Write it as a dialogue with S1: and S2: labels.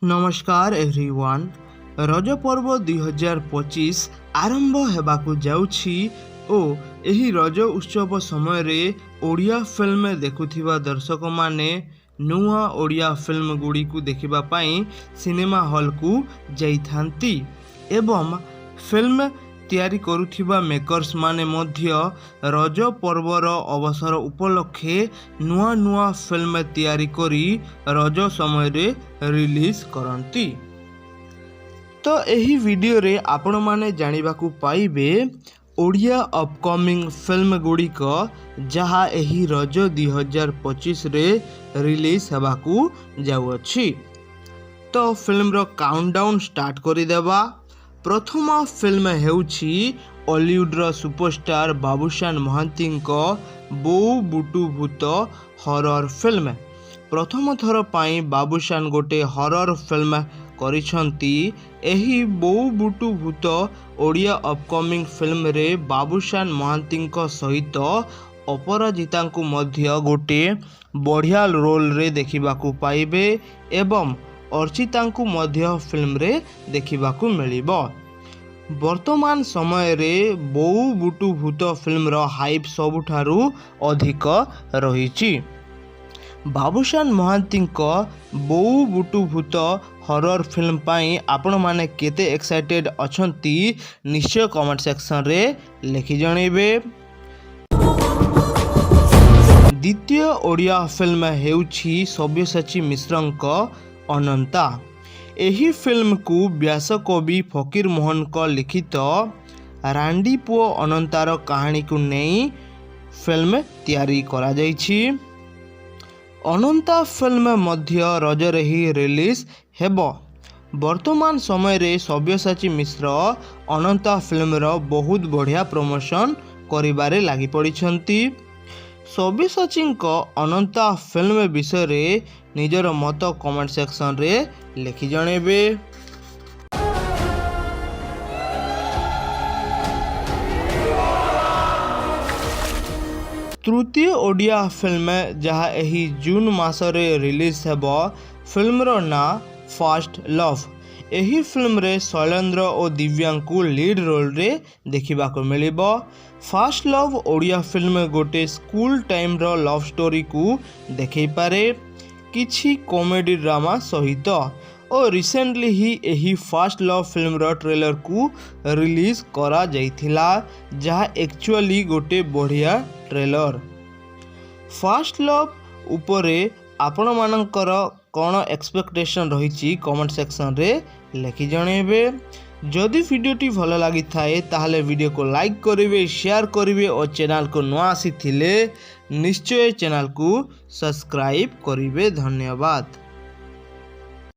S1: नमस्कार एवरीवन। रज पर्व 2025 आरंभ हेबाकु जाउछि ओ एही रज उत्सव समय रे ओडिया फिल्म देखुथिबा दर्शक माने नुआ ओडिया फिल्म गुडी को देखिबा पई सिनेमा हॉल को जाइथांती एवं फिल्म तैयारी करुथिबा मेकर्स माने मध्य रज पर्वर अवसर उपलक्षे नुआ नुआ फिल्म तैयारी करी रज समय रे रिलीज करंती। तो एही वीडियो रे आपण माने जानिबाकू पाइबे ओडिया अपकमिंग फिल्म गुड़िक जहा एही रज 2025 रे रिलीज हेबाकू जाउअछि। तो फिल्म रो काउंटडाउन स्टार्ट करि देबा। प्रथम फिल्म हेउछि हॉलीवुड रो सुपरस्टार बाबूशान महांती बोऊ बुटू भूत हॉरर फिल्म। प्रथम थर पाई बाबूशान गोटे हॉरर फिल्म करिसंती। एही बोऊ बुटू भूत ओडिया अपकमिंग फिल्म रे बाबूशान महांती सहित अपराजिता को मध्य गोटे बढ़िया रोल रे देखिबाकू पाइबे एवं अर्चिता को मध्य फिल्म रे देखिबाकू मिलिबो। वर्तमान समय रे बोऊ बुटू भूत फिल्म रो हाइप सबुठारू अधिक रहिछि। बाबूशान महांती बोऊ बुटू भूत हॉरर फिल्म पाई आपण माने केते एक्साइटेड अछंती निश्चय कमेंट सेक्शन रे लिखि जणैबे। द्वितीय ओडिया फिल्म हेउछि सब्यसाची मिश्रंक अनंता। एही फिल्म को व्यासकवि फकीर मोहन को लिखित रांडी पुओ अनंतार कहानी को नहीं फिल्म तैयारी करा जाइछि। अनंता फिल्म मध्य रजरे ही रिलीज हेबो। वर्तमान समय रे सब्यसाची मिश्र अनंता फिल्म रो बहुत बढ़िया प्रमोशन करिबारे लागि पड़िछंती। सब्यसाची अनंता फिल्म विषय रे निजर मत कमेंट सेक्शन रे लिखि जणेबे। तृतीय ओडिया फिल्म जहा एही जून मासरे रिलीज हेबो फिल्म रो ना फास्ट लव। एही फिल्म रे शैलेंद्र और दिव्यांग को लीड रोल रे देखिबा को मिलिबो। फास्ट लव ओडिया फिल्म गोटे स्कूल टाइम रो लव स्टोरी को देखै पारे किछि कॉमेडी ड्रामा सहित। और रिसेंटली ही एही फास्ट लव फिल्म रो ट्रेलर को रिलीज करा जाइथिला जहा एक्चुअली गोटे बढ़िया ट्रेलर। फास्ट लव उपरे आपण मानकर कौन एक्सपेक्टेशन रही कमेंट सेक्शन रे लिखि जणेबे। जदि वीडियोटी भल लगी थाए ताहले वीडियो को लाइक करिवे, शेयर करिवे और चैनल को नुआ आसी थिले निश्चय चैनल को सब्सक्राइब करिवे। धन्यवाद।